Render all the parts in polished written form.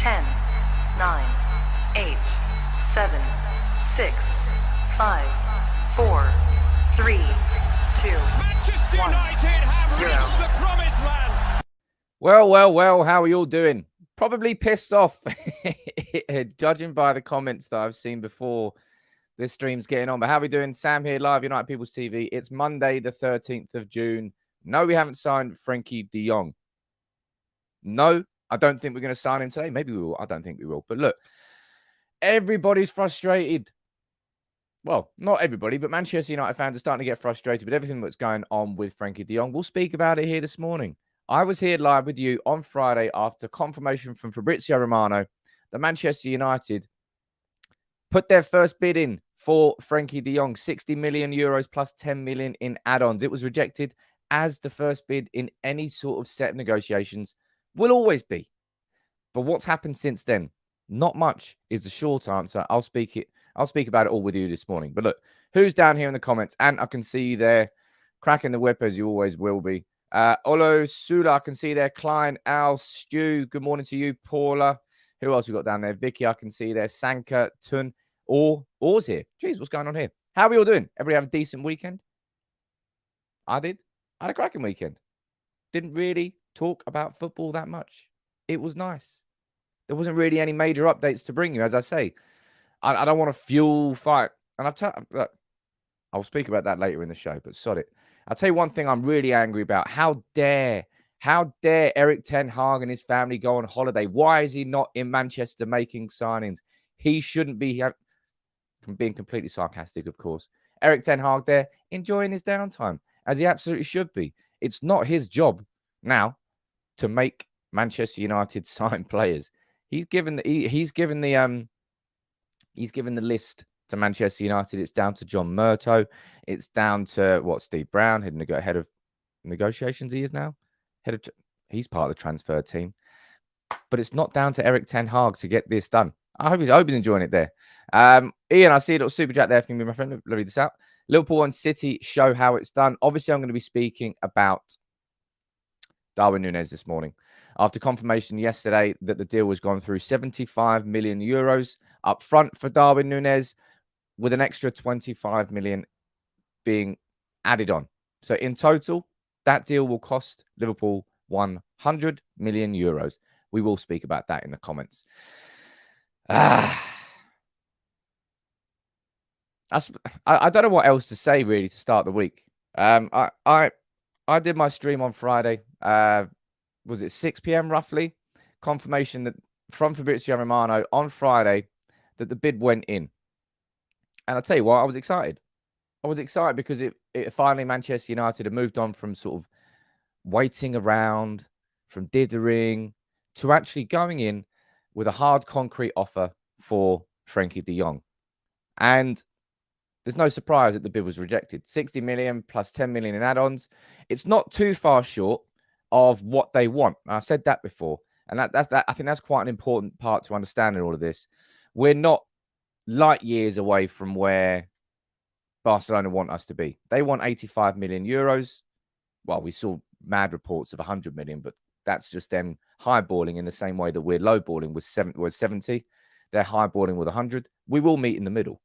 10, 9, 8, 7, 6, 5, 4, 3, 2, 1, Manchester United have 0. reached the promised land. Well, how are you all doing? Probably pissed off, judging by the comments that I've seen before this stream's getting on. But how are we doing? Sam here, live United People's TV. It's Monday, the 13th of June. No, we haven't signed Frenkie de Jong. No, I don't think we're going to sign him today. Maybe we will. I don't think we will. But look, everybody's frustrated. Well, not everybody, but Manchester United fans are starting to get frustrated with everything that's going on with Frenkie de Jong. We'll speak about it here this morning. I was here live with you on Friday after confirmation from Fabrizio Romano that Manchester United put their first bid in for Frenkie de Jong, 60 million euros plus 10 million in add-ons. It was rejected as the first bid in any sort of set of negotiations. Will always be. But what's happened since then? Not much is the short answer. I'll speak about it all with you this morning. But look, who's down here in the comments? And I can see you there, cracking the whip as you always will be. Olo Sula, I can see there. Klein, Al, Stu, good morning to you. Paula, who else we got down there? Vicky, I can see there. Sanka, Tun, Or's here. Jeez, what's going on here? How are we all doing? Everybody have a decent weekend? I did. I had a cracking weekend. Didn't really talk about football that much. It was nice. There wasn't really any major updates to bring you, as I say. I don't want to fuel fight. And I'll speak about that later in the show, but sod it. I'll tell you one thing I'm really angry about. How dare Erik Ten Hag and his family go on holiday? Why is he not in Manchester making signings? He shouldn't be. I'm being completely sarcastic, of course. Erik Ten Hag there enjoying his downtime, as he absolutely should be. It's not his job now to make Manchester United sign players. He's given the list to Manchester United. It's down to John Murtough. It's down to Steve Brown, head of negotiations. He is now he's part of the transfer team, but it's not down to Erik Ten Hag to get this done. I hope he's enjoying it there. Ian, I see a little super chat there from me, my friend. Let me read this out. Liverpool and City show how it's done. Obviously, I'm going to be speaking about Darwin Nunez this morning. After confirmation yesterday that the deal was gone through, 75 million euros up front for Darwin Nunez, with an extra 25 million being added on. So in total, that deal will cost Liverpool 100 million euros. We will speak about that in the comments. I don't know what else to say really to start the week. I did my stream on Friday. Was it 6 p.m. roughly? Confirmation that from Fabrizio Romano on Friday that the bid went in. And I'll tell you what, I was excited. I was excited because it finally Manchester United had moved on from sort of waiting around, from dithering, to actually going in with a hard concrete offer for Frenkie de Jong. And there's no surprise that the bid was rejected. 60 million plus 10 million in add-ons. It's not too far short of what they want. I said that before. And I think that's quite an important part to understand in all of this. We're not light years away from where Barcelona want us to be. They want 85 million euros. Well, we saw mad reports of 100 million, but that's just them highballing in the same way that we're lowballing with 70. They're highballing with 100. We will meet in the middle.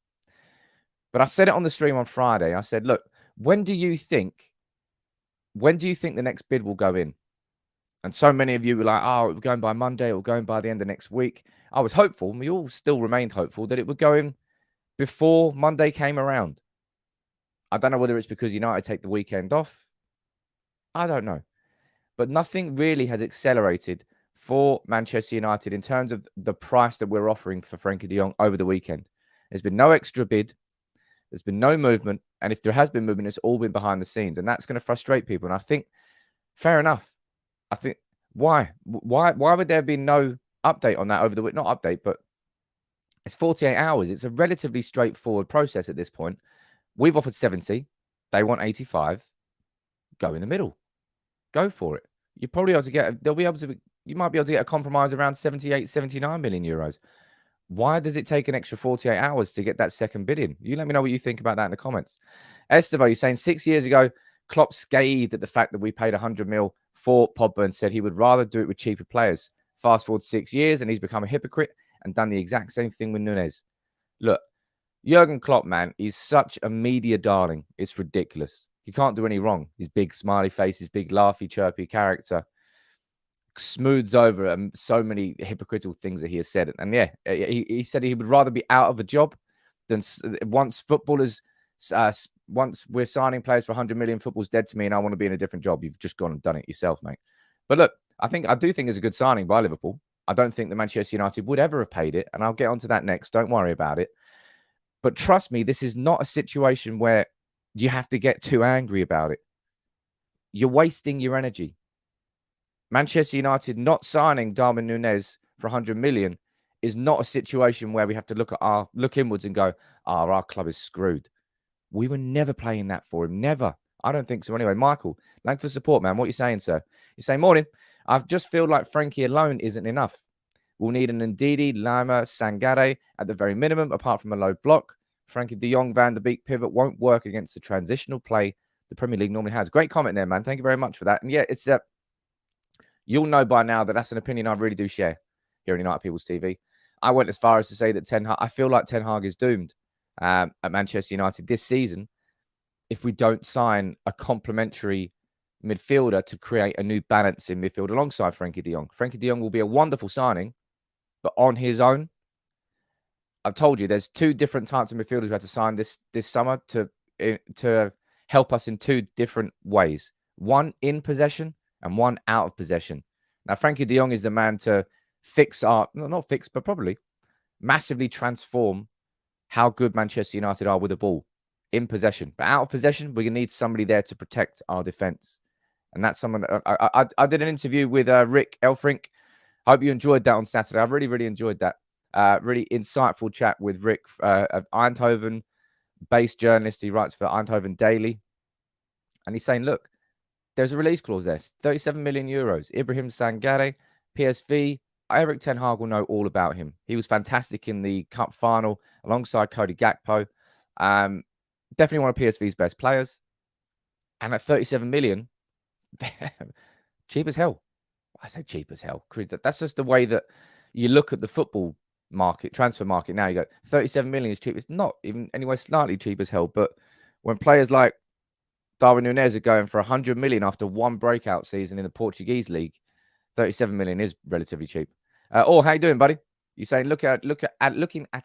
But I said it on the stream on Friday. I said, look, when do you think the next bid will go in? And so many of you were like, oh, it will go in by Monday, it will go in by the end of next week. I was hopeful, and we all still remained hopeful, that it would go in before Monday came around. I don't know whether it's because United take the weekend off. I don't know. But nothing really has accelerated for Manchester United in terms of the price that we're offering for Frenkie de Jong over the weekend. There's been no extra bid. There's been no movement. And if there has been movement, it's all been behind the scenes. And that's going to frustrate people. And I think, fair enough. I think, why would there be no update on that over the week? Not update, but it's 48 hours. It's a relatively straightforward process at this point. We've offered 70. They want 85. Go in the middle. Go for it. You're probably able to get, you might be able to get a compromise around 78, 79 million euros. Why does it take an extra 48 hours to get that second bid in? You let me know what you think about that in the comments. Estevo, you're saying 6 years ago, Klopp scathed at the fact that we paid 100 mil for Pogba and said he would rather do it with cheaper players. Fast forward 6 years and he's become a hypocrite and done the exact same thing with Nunez. Look, Jurgen Klopp, man, he's such a media darling. It's ridiculous. He can't do any wrong. His big smiley face, his big laughy, chirpy character smooths over so many hypocritical things that he has said. And yeah, he said he would rather be out of a job than once we're signing players for 100 million, football's dead to me and I want to be in a different job. You've just gone and done it yourself, mate. But look, I do think it's a good signing by Liverpool. I don't think that Manchester United would ever have paid it. And I'll get onto that next. Don't worry about it. But trust me, this is not a situation where you have to get too angry about it. You're wasting your energy. Manchester United not signing Darwin Nunez for 100 million is not a situation where we have to look inwards and go, our club is screwed. We were never playing that for him. Never. I don't think so anyway. Michael, thanks for support, man. What are you saying, sir? You're saying, morning. I just feel like Frenkie alone isn't enough. We'll need an Ndidi, Lima, Sangare at the very minimum, apart from a low block. Frenkie de Jong, Van der Beek pivot won't work against the transitional play the Premier League normally has. Great comment there, man. Thank you very much for that. And yeah, it's you'll know by now that that's an opinion I really do share here on United People's TV. I went as far as to say that I feel like Ten Hag is doomed at Manchester United this season if we don't sign a complementary midfielder to create a new balance in midfield alongside Frenkie de Jong. Frenkie de Jong will be a wonderful signing, but on his own, I've told you there's two different types of midfielders we had to sign this summer to help us in two different ways. One in possession and one out of possession. Now, Frenkie de Jong is the man to but probably massively transform how good Manchester United are with the ball in possession. But out of possession, we're going to need somebody there to protect our defense. And that's someone I did an interview with Rick Elfrink. I hope you enjoyed that on Saturday. I really, really enjoyed that. Really insightful chat with Rick, Eindhoven-based journalist. He writes for Eindhoven Daily. And he's saying, look, there's a release clause there. 37 million euros. Ibrahim Sangare, PSV. Erik Ten Hag will know all about him. He was fantastic in the cup final alongside Cody Gakpo. Definitely one of PSV's best players. And at 37 million, cheap as hell. I say cheap as hell. That's just the way that you look at the football market, transfer market now. You go, 37 million is cheap. It's not even anyway slightly cheap as hell. But when players like Darwin Nunez are going for 100 million after one breakout season in the Portuguese league, 37 million is relatively cheap. How you doing, buddy? You're saying looking at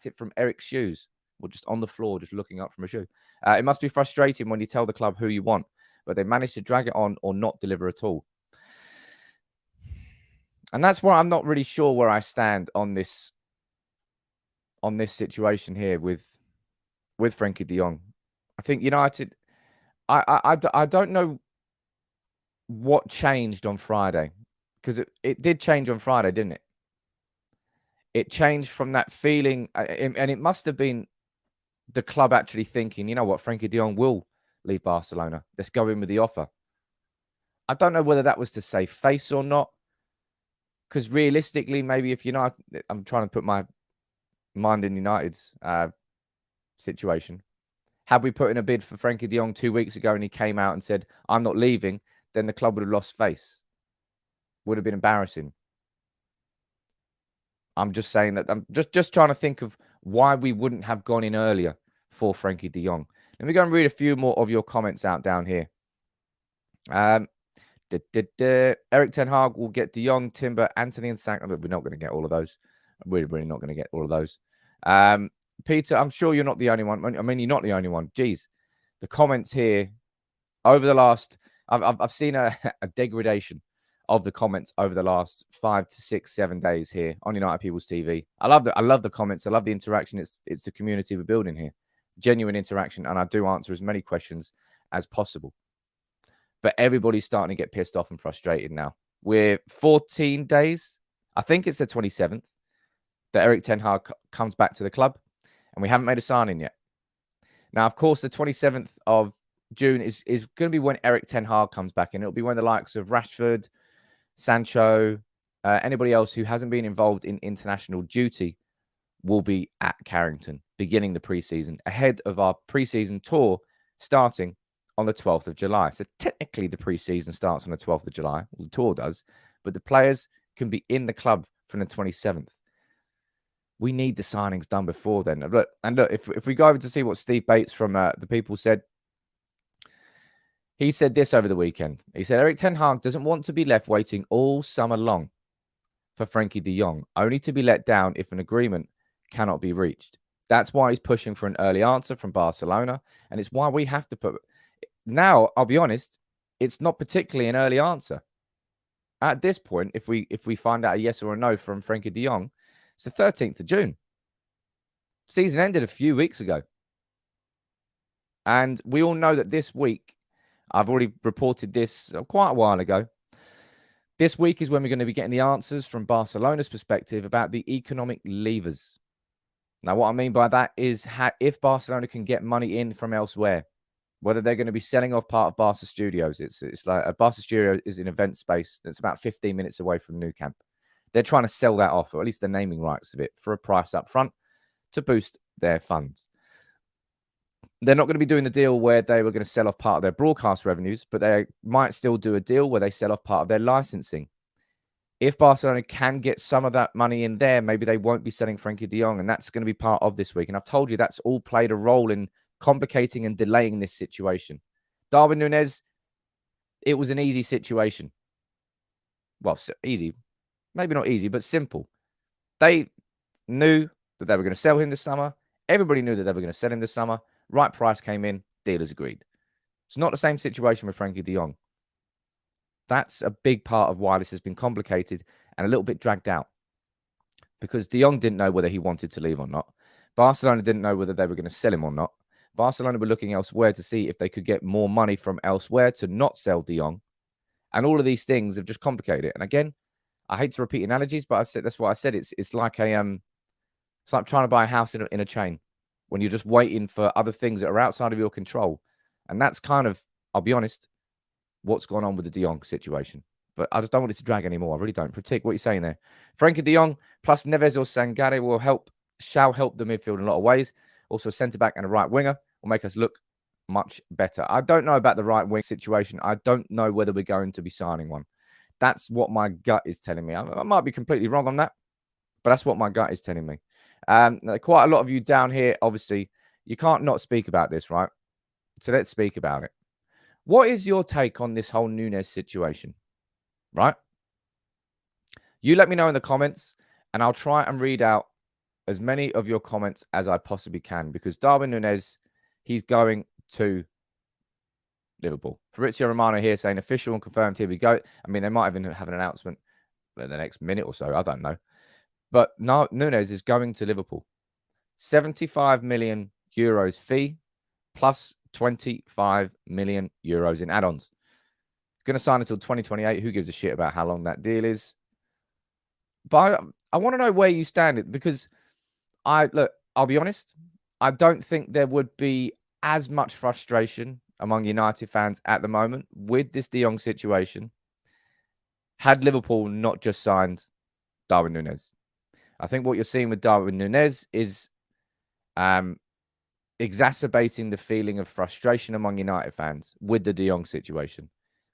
it from Eric's shoes, or just on the floor, just looking up from a shoe. It must be frustrating when you tell the club who you want, but they manage to drag it on or not deliver at all. And that's why I'm not really sure where I stand on this situation here with Frenkie de Jong. I think United, I don't know what changed on Friday, because it did change on Friday, didn't it? It changed from that feeling, and it must have been the club actually thinking, you know what, Frenkie de Jong will leave Barcelona. Let's go in with the offer. I don't know whether that was to save face or not, because realistically, maybe if United, I'm trying to put my mind in United's situation. Had we put in a bid for Frenkie de Jong 2 weeks ago and he came out and said, I'm not leaving, then the club would have lost face. Would have been embarrassing. I'm just saying that I'm just trying to think of why we wouldn't have gone in earlier for Frenkie de Jong. Let me go and read a few more of your comments out down here. Erik Ten Hag will get de Jong, Timber, Antony, and Saga. We're not going to get all of those. We're really not going to get all of those. Peter, I'm sure you're not the only one. I mean, you're not the only one. Jeez, the comments here over the last, I've seen a degradation of the comments over the last 5 to 6, 7 days here on United People's TV. I love the comments. I love the interaction. It's the community we're building here. Genuine interaction, and I do answer as many questions as possible. But everybody's starting to get pissed off and frustrated now. We're 14 days. I think it's the 27th that Erik Ten Hag comes back to the club, and we haven't made a signing yet. Now, of course, the 27th of June is going to be when Erik Ten Hag comes back, and it'll be when the likes of Rashford, Sancho, anybody else who hasn't been involved in international duty will be at Carrington, beginning the preseason, ahead of our preseason tour starting on the 12th of July. So technically the preseason starts on the 12th of July. Well, the tour does, but the players can be in the club from the 27th. We need the signings done before then. Look, if we go over to see what Steve Bates from the People said, he said this over the weekend. He said, Erik Ten Hag doesn't want to be left waiting all summer long for Frenkie de Jong, only to be let down if an agreement cannot be reached. That's why he's pushing for an early answer from Barcelona, and it's why we have to put... Now, I'll be honest, it's not particularly an early answer. At this point, if we find out a yes or a no from Frenkie de Jong, it's the 13th of June. Season ended a few weeks ago. And we all know that this week, I've already reported this quite a while ago, this week is when we're going to be getting the answers from Barcelona's perspective about the economic levers. Now, what I mean by that is if Barcelona can get money in from elsewhere, whether they're going to be selling off part of Barca Studios. It's like a Barca Studio is an event space that's about 15 minutes away from Nou Camp. They're trying to sell that off, or at least the naming rights of it, for a price up front to boost their funds. They're not going to be doing the deal where they were going to sell off part of their broadcast revenues, but they might still do a deal where they sell off part of their licensing. If Barcelona can get some of that money in there, maybe they won't be selling Frenkie de Jong, and that's going to be part of this week. And I've told you that's all played a role in complicating and delaying this situation. Darwin Nunez, it was an easy situation. Well, easy. Maybe not easy, but simple. They knew that they were going to sell him this summer. Everybody knew that they were going to sell him this summer. Right price came in. Dealers agreed. It's not the same situation with Frenkie de Jong. That's a big part of why this has been complicated and a little bit dragged out. Because de Jong didn't know whether he wanted to leave or not. Barcelona didn't know whether they were going to sell him or not. Barcelona were looking elsewhere to see if they could get more money from elsewhere to not sell de Jong. And all of these things have just complicated it. And again, I hate to repeat analogies, but that's what I said. It's like it's like trying to buy a house in a chain when you're just waiting for other things that are outside of your control. And that's kind of, I'll be honest, what's gone on with the de Jong situation. But I just don't want it to drag anymore. I really don't. Pratik, what are you saying there? Frenkie de Jong plus Nunez or Sangare shall help the midfield in a lot of ways. Also, a centre-back and a right winger will make us look much better. I don't know about the right wing situation. I don't know whether we're going to be signing one. That's what my gut is telling me. I might be completely wrong on that, but that's what my gut is telling me. Quite a lot of you down here, obviously, you can't not speak about this, right? So let's speak about it. What is your take on this whole Nunez situation, right? You let me know in the comments, and I'll try and read out as many of your comments as I possibly can, because Darwin Nunez, he's going to Liverpool. Fabrizio Romano here saying official and confirmed, here we go. I mean, they might even have an announcement in the next minute or so. I don't know. But Nunez is going to Liverpool. 75 million euros fee plus 25 million euros in add-ons. Going to sign until 2028. Who gives a shit about how long that deal is? But I want to know where you stand, because I'll be honest, I don't think there would be as much frustration among United fans at the moment with this de Jong situation had Liverpool not just signed Darwin Nunez. I think what you're seeing with Darwin Nunez is exacerbating the feeling of frustration among United fans with the de Jong situation.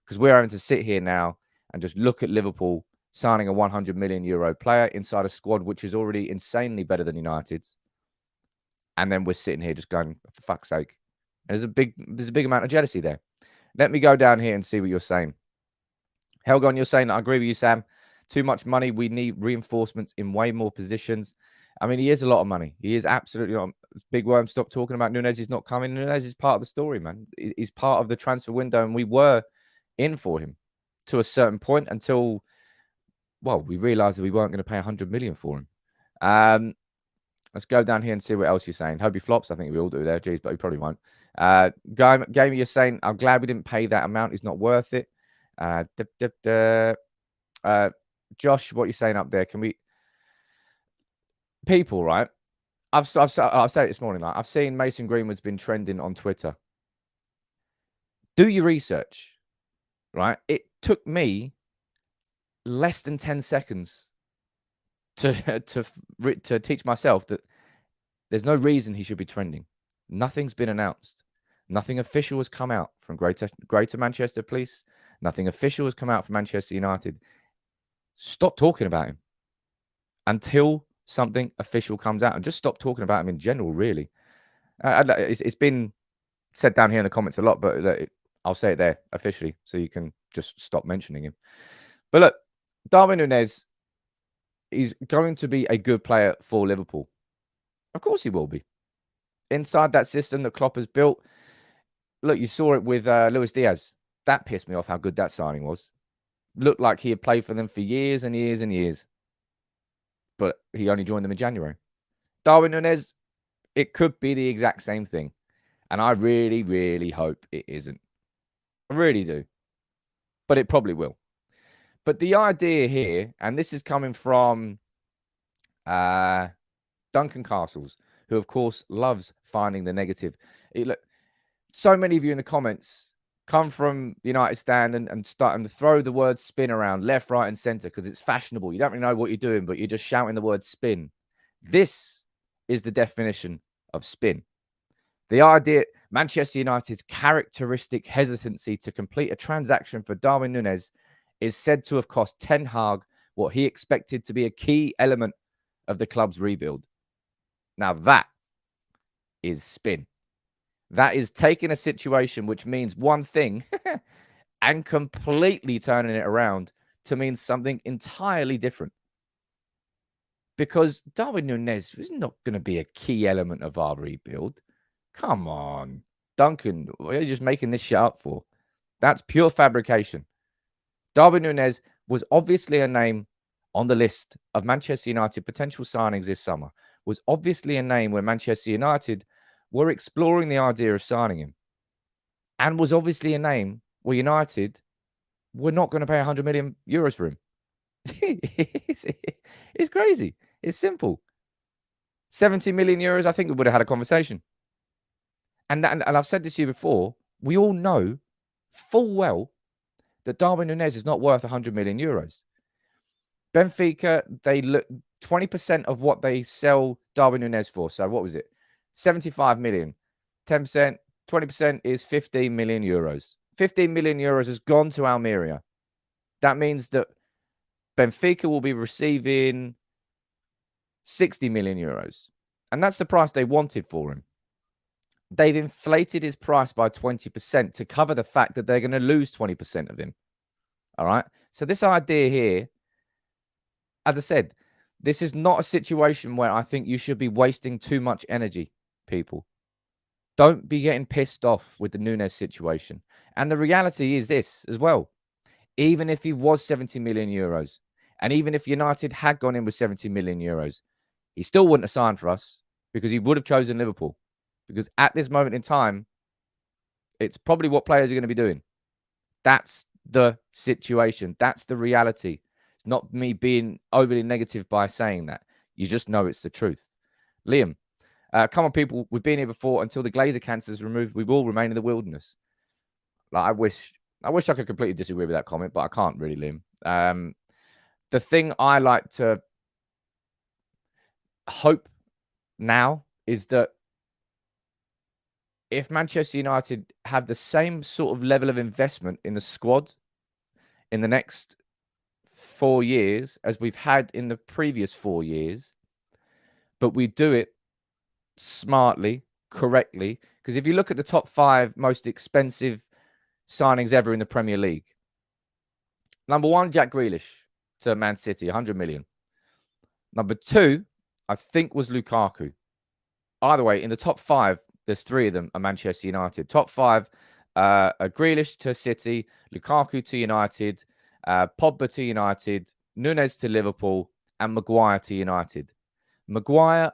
Because we're having to sit here now and just look at Liverpool signing a 100 million euro player inside a squad which is already insanely better than United's. And then we're sitting here just going, for fuck's sake. And there's a big amount of jealousy there. Let me go down here and see what you're saying. Helgon, you're saying, I agree with you, Sam. Too much money. We need reinforcements in way more positions. I mean, he is a lot of money. He is absolutely not. Big Worm, stop talking about Nunez. He's not coming. Nunez is part of the story, man. He's part of the transfer window, and we were in for him to a certain point until, well, we realized that we weren't going to pay 100 million for him. Let's go down here and see what else you're saying. Hope he flops. I think we all do there. Jeez, but he probably won't. Gamey, you're saying, I'm glad we didn't pay that amount. It's not worth it. Josh, what you're saying up there? Can we... People, right? I've said it this morning. Like, I've seen Mason Greenwood's been trending on Twitter. Do your research, right? It took me less than 10 seconds to teach myself that there's no reason he should be trending. Nothing's been announced. Nothing official has come out from Greater Manchester Police. Nothing official has come out from Manchester United. stop talking about him until something official comes out, and just stop talking about him in general, really. It's been said down here in the comments a lot, but I'll say it there officially so you can just stop mentioning him. But look, Darwin Nunez is going to be a good player for Liverpool. Of course he will be. Inside that system that Klopp has built. Look, you saw it with Luis Diaz. That pissed me off how good that signing was. Looked like he had played for them for years and years and years. But he only joined them in January. Darwin Nunez, it could be the exact same thing. And I really, really hope it isn't. I really do. But it probably will. But the idea here, and this is coming from Duncan Castles, who, of course, loves finding the negative. Look, so many of you in the comments come from the United stand and start to throw the word spin around left, right, and centre because it's fashionable. You don't really know what you're doing, but you're just shouting the word spin. This is the definition of spin. The idea, Manchester United's characteristic hesitancy to complete a transaction for Darwin Nunez is said to have cost Ten Hag what he expected to be a key element of the club's rebuild. Now that is spin. That is taking a situation which means one thing and completely turning it around to mean something entirely different. Because Darwin Nunez is not going to be a key element of our rebuild. Come on, Duncan, what are you just making this shit up for? That's pure fabrication. Darwin Nunez was obviously a name on the list of Manchester United potential signings this summer. Was obviously a name where Manchester United were exploring the idea of signing him. And was obviously a name where United were not going to pay 100 million euros for him. It's crazy. It's simple. 70 million euros, I think we would have had a conversation. And I've said this to you before, we all know full well that Darwin Nunez is not worth 100 million euros. Benfica, they look 20% of what they sell Darwin Nunez for. So what was it? 75 million. 10%, 20% is 15 million euros. 15 million euros has gone to Almeria. That means that Benfica will be receiving 60 million euros. And that's the price they wanted for him. They've inflated his price by 20% to cover the fact that they're going to lose 20% of him. All right. So this idea here, as I said, this is not a situation where I think you should be wasting too much energy, people. Don't be getting pissed off with the Nunez situation. And the reality is this as well. Even if he was 70 million euros, and even if United had gone in with 70 million euros, he still wouldn't have signed for us because he would have chosen Liverpool. Because at this moment in time, it's probably what players are going to be doing. That's the situation. That's the reality. It's not me being overly negative by saying that. You just know it's the truth. Liam, come on, people. We've been here before. Until the Glazer cancer is removed, we will remain in the wilderness. Like, I wish I could completely disagree with that comment, but I can't really, Liam. The thing I like to hope now is that if Manchester United have the same sort of level of investment in the squad in the next 4 years as we've had in the previous 4 years, but we do it smartly, correctly, because if you look at the top 5 most expensive signings ever in the Premier League, number 1, Jack Grealish to Man City, 100 million. Number 2, I think, was Lukaku. Either way, in the top 5, there's 3 of them are Manchester United. Top 5 are Grealish to City, Lukaku to United, Pogba to United, Nunez to Liverpool, and Maguire to United. Maguire,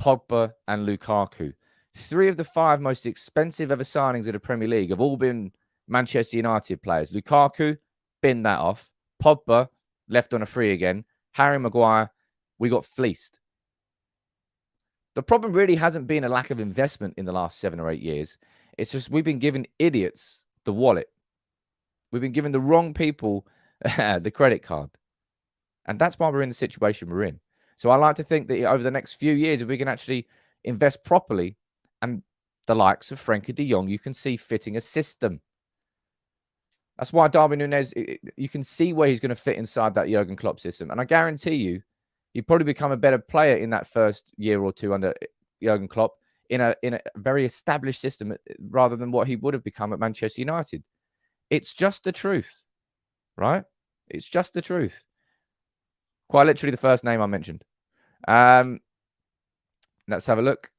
Pogba, and Lukaku. 3 of the 5 most expensive ever signings of the Premier League have all been Manchester United players. Lukaku, bin that off. Pogba, left on a free again. Harry Maguire, we got fleeced. The problem really hasn't been a lack of investment in the last 7 or 8 years. It's just we've been giving idiots the wallet. We've been giving the wrong people the credit card. And that's why we're in the situation we're in. So I like to think that over the next few years, if we can actually invest properly, and the likes of Frenkie de Jong, you can see fitting a system. That's why Darwin Nunez, you can see where he's going to fit inside that Jurgen Klopp system. And I guarantee you, he'd probably become a better player in that first year or two under Jurgen Klopp in a very established system rather than what he would have become at Manchester United. It's just the truth, right? It's just the truth. Quite literally the first name I mentioned. Let's have a look.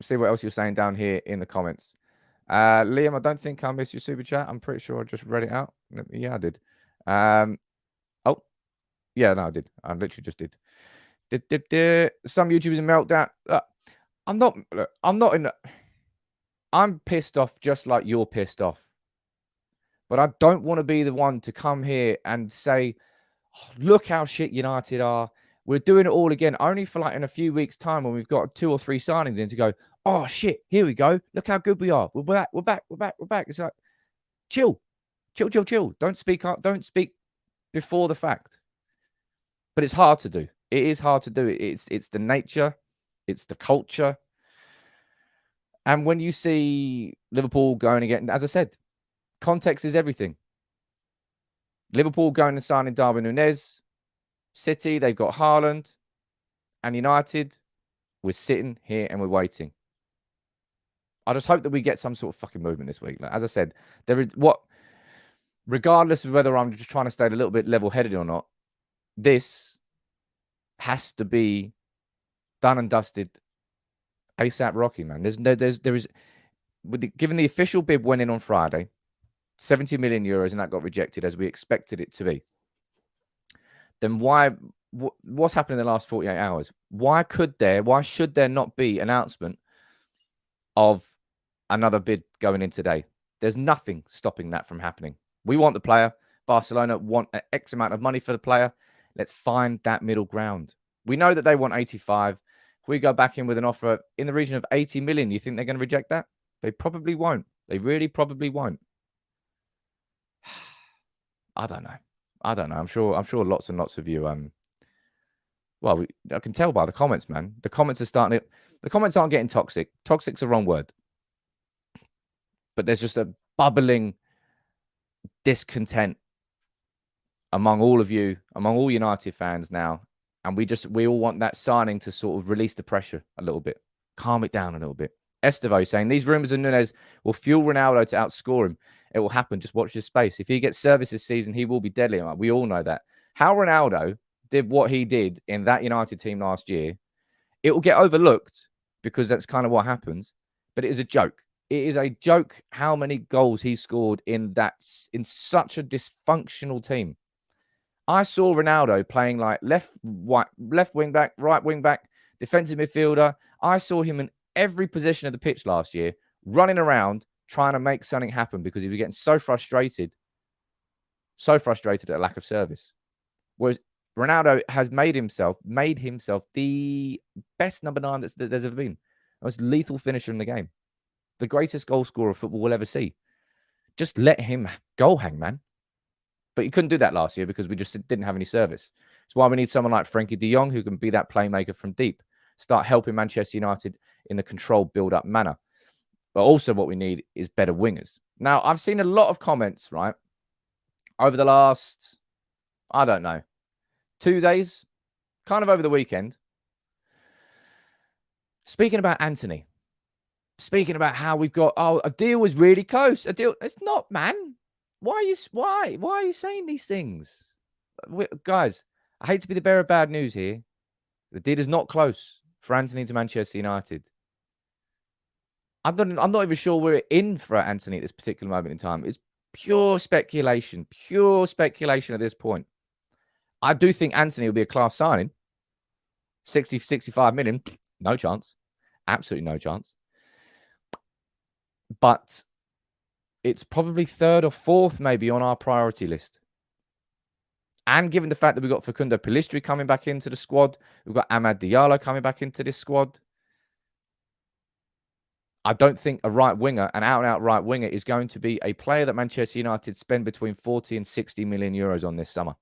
See what else you're saying down here in the comments. Liam, I don't think I missed your super chat. I'm pretty sure I just read it out. Yeah, I did. Oh, yeah, no, I did. I literally just did. Some YouTubers in meltdown. I'm pissed off just like you're pissed off. But I don't want to be the one to come here and say, oh, look how shit United are. We're doing it all again, only for like in a few weeks' time when we've got 2 or 3 signings in to go, oh shit, here we go. Look how good we are. We're back. It's like, chill. Don't speak up. Don't speak before the fact. But it's hard to do. It is hard to do. It's the nature. It's the culture. And when you see Liverpool going again, as I said, context is everything. Liverpool going and signing Darwin Nunez. City, they've got Haaland. And United, we're sitting here and we're waiting. I just hope that we get some sort of fucking movement this week. Like, as I said, there is regardless of whether I'm just trying to stay a little bit level-headed or not, this has to be done and dusted ASAP Rocky, man. Given the official bid went in on Friday, 70 million euros, and that got rejected as we expected it to be. Then what's happened in the last 48 hours? Why should there not be announcement of another bid going in today? There's nothing stopping that from happening. We want the player. Barcelona want an X amount of money for the player. Let's find that middle ground. We know that they want 85. If we go back in with an offer in the region of 80 million, you think they're going to reject that? They probably won't. They really probably won't. I don't know. I'm sure lots and lots of you. I can tell by the comments, man. The comments aren't getting toxic. Toxic's the wrong word. But there's just a bubbling discontent among all of you, among all United fans now. And we all want that signing to sort of release the pressure a little bit, calm it down a little bit. Estevo saying these rumors of Nunez will fuel Ronaldo to outscore him. It will happen. Just watch his space. If he gets service this season, he will be deadly. We all know that. How Ronaldo did what he did in that United team last year, it will get overlooked because that's kind of what happens. But it is a joke. It is a joke how many goals he scored in such a dysfunctional team. I saw Ronaldo playing like left wing back, right wing back, defensive midfielder. I saw him in every position of the pitch last year, running around, trying to make something happen because he was getting so frustrated at lack of service. Whereas Ronaldo has made himself the best number 9 there's ever been. The most lethal finisher in the game. The greatest goal scorer football will ever see. Just let him goal hang, man. But he couldn't do that last year because we just didn't have any service. That's why we need someone like Frenkie de Jong who can be that playmaker from deep. Start helping Manchester United in the controlled build-up manner. But also what we need is better wingers. Now, I've seen a lot of comments, right, over the last, 2 days, kind of over the weekend, speaking about Antony. Speaking about how we've got, a deal was really close. A deal, it's not, man. Why are you saying these things? Guys, I hate to be the bearer of bad news here. The deal is not close for Antony to Manchester United. I'm not even sure we're in for Antony at this particular moment in time. It's pure speculation at this point. I do think Antony will be a class signing. 60, 65 million, no chance. Absolutely no chance. But it's probably 3rd or 4th maybe on our priority list. And given the fact that we've got Facundo Pellistri coming back into the squad, we've got Amad Diallo coming back into this squad. I don't think an out-and-out right winger is going to be a player that Manchester United spend between 40 and 60 million euros on this summer.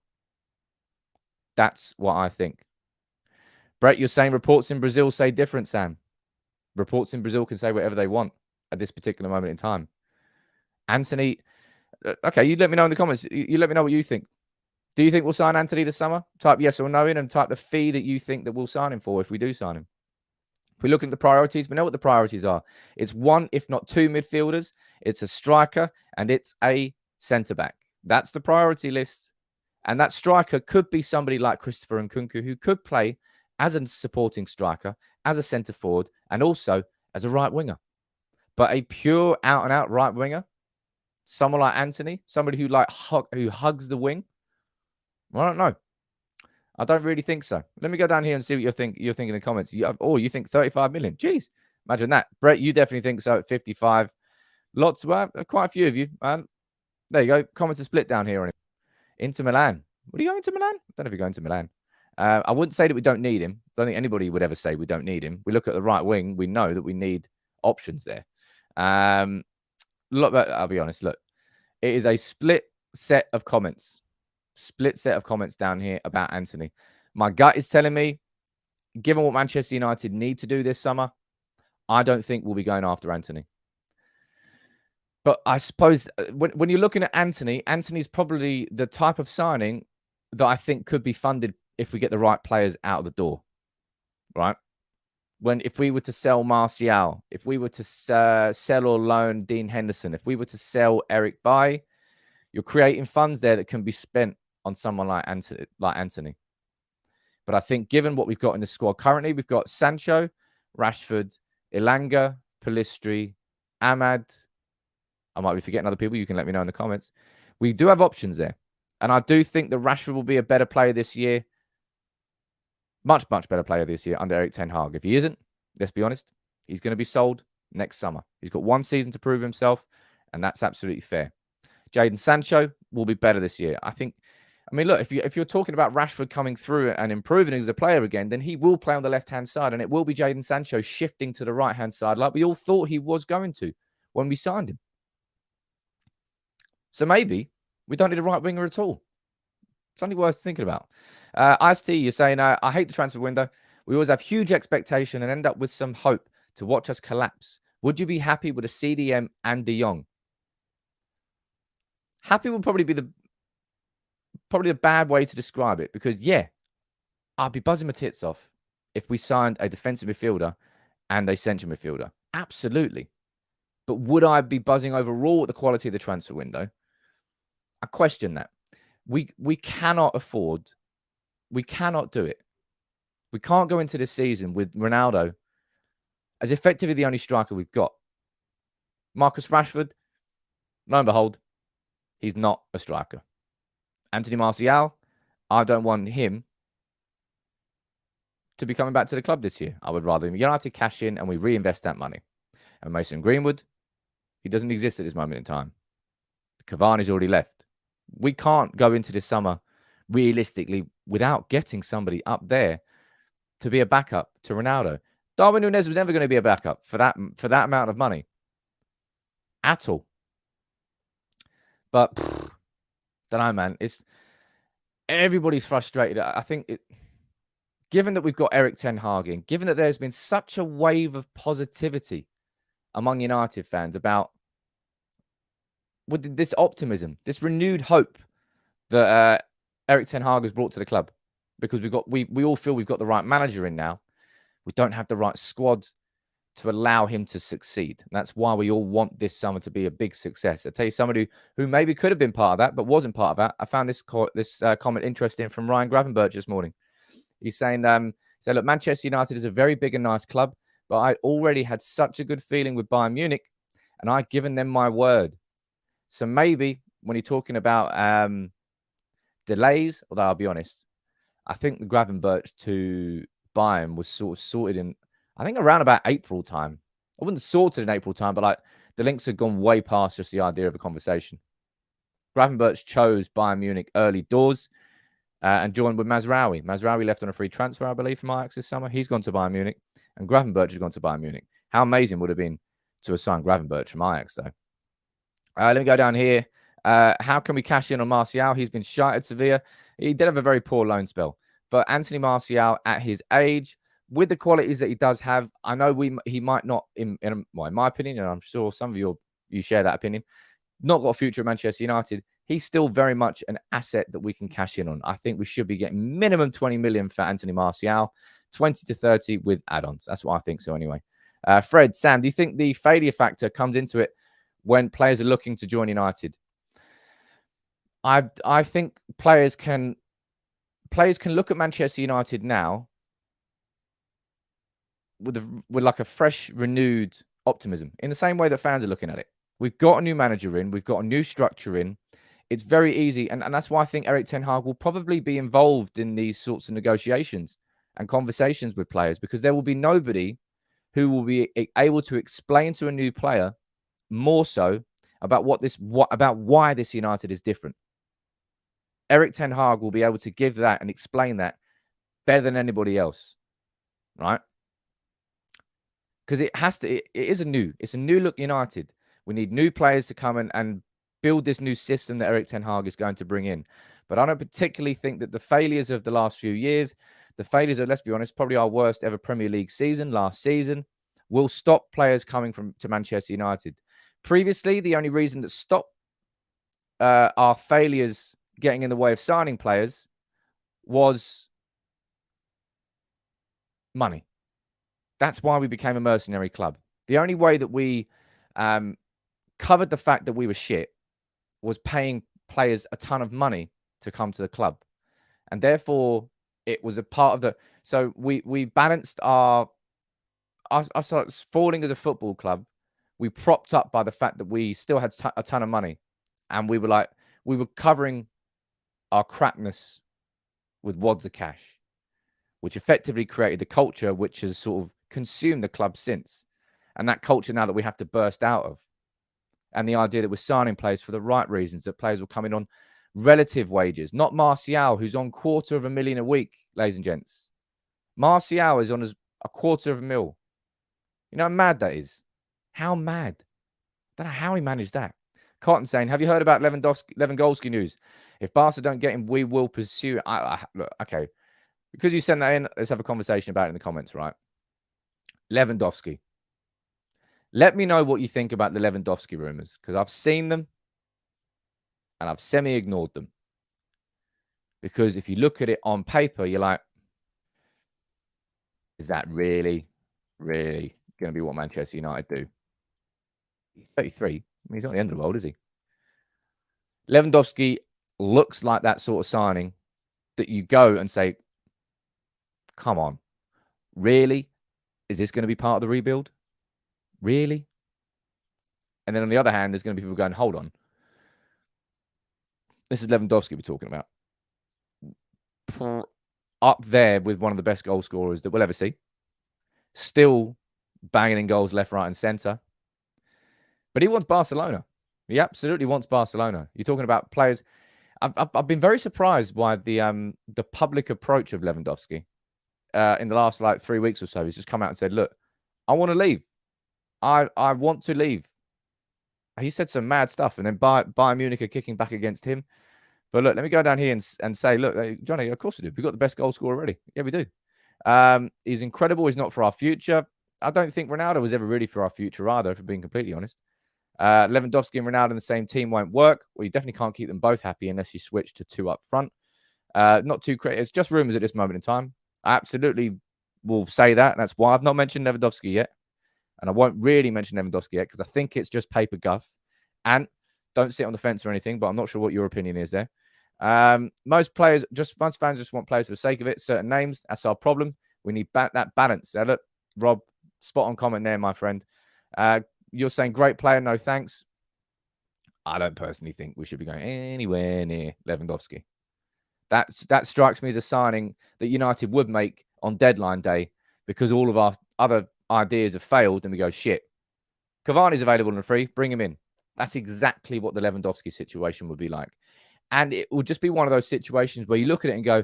That's what I think. Brett, you're saying reports in Brazil say different, Sam. Reports in Brazil can say whatever they want at this particular moment in time. Antony, Okay, you let me know in the comments. You let me know what you think. Do you think we'll sign Antony this summer? Type yes or no in and type the fee that you think that we'll sign him for if we do sign him. If we look at the priorities, we know what the priorities are. It's one, if not two midfielders. It's a striker and it's a centre-back. That's the priority list. And that striker could be somebody like Christopher Nkunku, who could play as a supporting striker, as a centre-forward, and also as a right winger. But a pure out-and-out right winger, someone like Antony, somebody who who hugs the wing, I don't know. I don't really think so. Let me go down here and see what you're thinking in the comments. You think 35 million? Jeez, imagine that. Brett, you definitely think so at 55. Lots, well, quite a few of you. There you go. Comments are split down here on it. Inter Milan. What are you going to Milan? I don't know if you're going to Milan. I wouldn't say that we don't need him. I don't think anybody would ever say we don't need him. We look at the right wing. We know that we need options there. Look, I'll be honest. Look, it is a split set of comments. Split set of comments down here about Antony. My gut is telling me, given what Manchester United need to do this summer, I don't think we'll be going after Antony. But I suppose when you're looking at Antony, Antony's probably the type of signing that I think could be funded if we get the right players out of the door, right? If we were to sell Martial, if we were to sell or loan Dean Henderson, if we were to sell Erik Bailly, you're creating funds there that can be spent on someone like Antony. But I think given what we've got in the squad currently, we've got Sancho, Rashford, Elanga, Pellistri, Ahmad. I might be forgetting other people. You can let me know in the comments. We do have options there. And I do think that Rashford will be a better player this year. Much, much better player this year under Erik Ten Hag. If he isn't, let's be honest, he's going to be sold next summer. He's got one season to prove himself, and that's absolutely fair. Jadon Sancho will be better this year. I mean, look, if you're talking about Rashford coming through and improving as a player again, then he will play on the left-hand side, and it will be Jadon Sancho shifting to the right-hand side like we all thought he was going to when we signed him. So maybe we don't need a right winger at all. Something worth thinking about. Ice-T, you're saying, I hate the transfer window. We always have huge expectation and end up with some hope to watch us collapse. Would you be happy with a CDM and De Jong? Happy would probably be a bad way to describe it, because, yeah, I'd be buzzing my tits off if we signed a defensive midfielder and a central midfielder. Absolutely. But would I be buzzing overall at the quality of the transfer window? I question that. We cannot afford, we cannot do it. We can't go into this season with Ronaldo as effectively the only striker we've got. Marcus Rashford, lo and behold, he's not a striker. Anthony Martial, I don't want him to be coming back to the club this year. I would rather United cash in and we reinvest that money. And Mason Greenwood, he doesn't exist at this moment in time. Cavani's already left. We can't go into this summer realistically without getting somebody up there to be a backup to Ronaldo. Darwin Nunez was never going to be a backup for that amount of money at all. But don't know, man. Everybody's frustrated. I think given that we've got Erik Ten Hag in, given that there's been such a wave of positivity among United fans about with this optimism, this renewed hope that Erik Ten Hag has brought to the club, because we all feel we've got the right manager in now. We don't have the right squad to allow him to succeed. And that's why we all want this summer to be a big success. I'll tell you somebody who maybe could have been part of that, but wasn't part of that. I found this comment interesting from Ryan Gravenberch this morning. He's saying, look, Manchester United is a very big and nice club, but I already had such a good feeling with Bayern Munich, and I'd given them my word. So maybe when you're talking about delays, although I'll be honest, I think the Gravenberch to Bayern was sort of sorted in, I think, around about April time. I wouldn't sorted in April time, but like the links had gone way past just the idea of a conversation. Gravenberch chose Bayern Munich early doors and joined with Mazraoui. Mazraoui left on a free transfer, I believe, from Ajax this summer. He's gone to Bayern Munich, and Gravenberch has gone to Bayern Munich. How amazing would it have been to assign Gravenberch from Ajax, though? Let me go down here. How can we cash in on Martial? He's been shot at Sevilla. He did have a very poor loan spell. But Antony Martial, at his age, with the qualities that he does have, I know he might not, in my opinion, and I'm sure some of you share that opinion, not got a future at Manchester United, he's still very much an asset that we can cash in on. I think we should be getting minimum 20 million for Antony Martial, 20 to 30 with add-ons. That's what I think so anyway. Fred, Sam, do you think the failure factor comes into it when players are looking to join United? I think players can look at Manchester United now with like a fresh, renewed optimism, in the same way that fans are looking at it. We've got a new manager in, we've got a new structure in. It's very easy, and that's why I think Erik Ten Hag will probably be involved in these sorts of negotiations and conversations with players, because there will be nobody who will be able to explain to a new player more so about why this United is different. Erik Ten Hag will be able to give that and explain that better than anybody else, right? Because it's a new look United. We need new players to come and build this new system that Erik Ten Hag is going to bring in. But I don't particularly think that the failures of the last few years, the failures of, let's be honest, probably our worst ever Premier League season last season, will stop players coming to Manchester United. Previously, the only reason that stopped our failures getting in the way of signing players was money. That's why we became a mercenary club. The only way that we covered the fact that we were shit was paying players a ton of money to come to the club. And therefore, it was a part of the... So we balanced us falling as a football club. We propped up by the fact that we still had a ton of money. And we were covering our crapness with wads of cash, which effectively created the culture which has sort of consumed the club since. And that culture now that we have to burst out of. And the idea that we're signing players for the right reasons, that players will come in on relative wages, not Martial, who's on $250,000 a week, ladies and gents. Martial is on a $250,000. You know how mad that is? How mad? I don't know how he managed that. Cotton saying, have you heard about Lewandowski news? If Barca don't get him, we will pursue it. Look, okay. Because you sent that in, let's have a conversation about it in the comments, right? Lewandowski. Let me know what you think about the Lewandowski rumors, because I've seen them and I've semi-ignored them. Because if you look at it on paper, you're like, is that really going to be what Manchester United do? He's 33. I mean, he's not the end of the world, is he? Lewandowski looks like that sort of signing that you go and say, come on, really? Is this going to be part of the rebuild? Really? And then on the other hand, there's going to be people going, hold on. This is Lewandowski we're talking about. Up there with one of the best goal scorers that we'll ever see. Still banging in goals left, right, and centre. But he wants Barcelona. He absolutely wants Barcelona. You're talking about players. I've been very surprised by the public approach of Lewandowski in the last 3 weeks or so. He's just come out and said, look, I want to leave. I want to leave. He said some mad stuff, and then Bayern Munich are kicking back against him. But look, let me go down here and say, look, Johnny, of course we do. We've got the best goal scorer already. Yeah, we do. He's incredible. He's not for our future. I don't think Ronaldo was ever really for our future either, if I'm being completely honest. Lewandowski and Ronaldo in the same team won't work. Well, you definitely can't keep them both happy unless you switch to two up front. Not too crazy. It's just rumors at this moment in time. I absolutely will say that. That's why I've not mentioned Lewandowski yet. And I won't really mention Lewandowski yet because I think it's just paper guff. And don't sit on the fence or anything, but I'm not sure what your opinion is there. Most fans just want players for the sake of it. Certain names, that's our problem. We need that balance. Look, Rob, spot on comment there, my friend. You're saying great player, no thanks. I don't personally think we should be going anywhere near Lewandowski. That strikes me as a signing that United would make on deadline day because all of our other ideas have failed and we go, shit, Cavani's available on a free, bring him in. That's exactly what the Lewandowski situation would be like. And it would just be one of those situations where you look at it and go,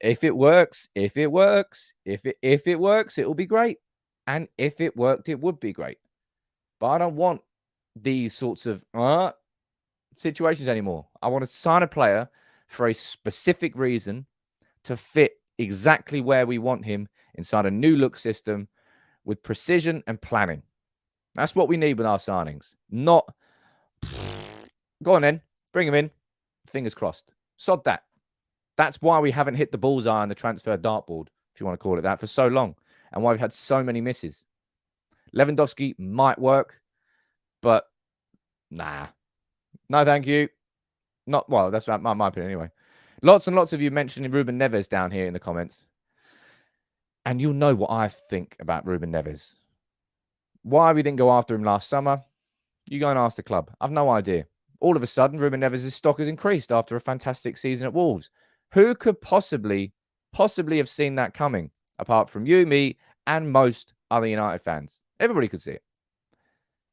if it works, it will be great. And if it worked, it would be great. But I don't want these sorts of situations anymore. I want to sign a player for a specific reason to fit exactly where we want him inside a new look system with precision and planning. That's what we need with our signings. Not, go on then, bring him in. Fingers crossed. Sod that. That's why we haven't hit the bullseye on the transfer dartboard, if you want to call it that, for so long. And why we've had so many misses. Lewandowski might work, but nah. No, thank you. Not, well, that's my opinion anyway. Lots and lots of you mentioning Ruben Neves down here in the comments. And you'll know what I think about Ruben Neves. Why we didn't go after him last summer, you go and ask the club. I've no idea. All of a sudden, Ruben Neves' stock has increased after a fantastic season at Wolves. Who could possibly have seen that coming, apart from you, me, and most other United fans? Everybody could see it.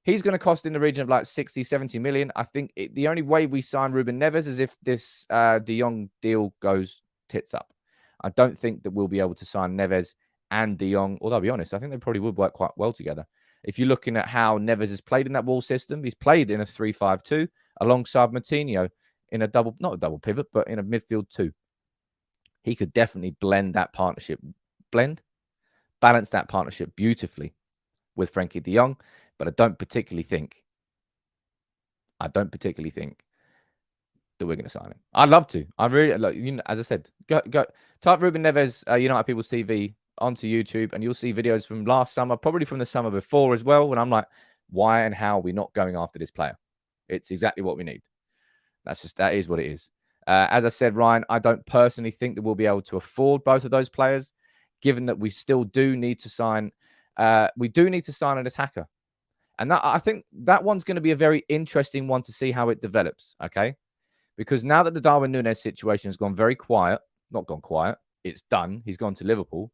He's going to cost in the region of like 60, 70 million. I think the only way we sign Ruben Neves is if this De Jong deal goes tits up. I don't think that we'll be able to sign Neves and De Jong, although I'll be honest, I think they probably would work quite well together. If you're looking at how Neves has played in that Wolves system, he's played in a 3-5-2 alongside Martinho in a double, not a double pivot, but in a midfield 2. He could definitely balance that partnership beautifully with Frenkie de Jong, but I don't particularly think that we're going to sign him. I'd love to. I really, like, you know, as I said, go type Ruben Neves, United People's TV onto YouTube, and you'll see videos from last summer, probably from the summer before as well, when I'm like, why and how are we not going after this player? It's exactly what we need. That is what it is. As I said, Ryan, I don't personally think that we'll be able to afford both of those players, given that we still do need to sign. We do need to sign an attacker. And that, I think that one's going to be a very interesting one to see how it develops, okay? Because now that the Darwin Nunez situation has gone very quiet, not gone quiet, it's done. He's gone to Liverpool.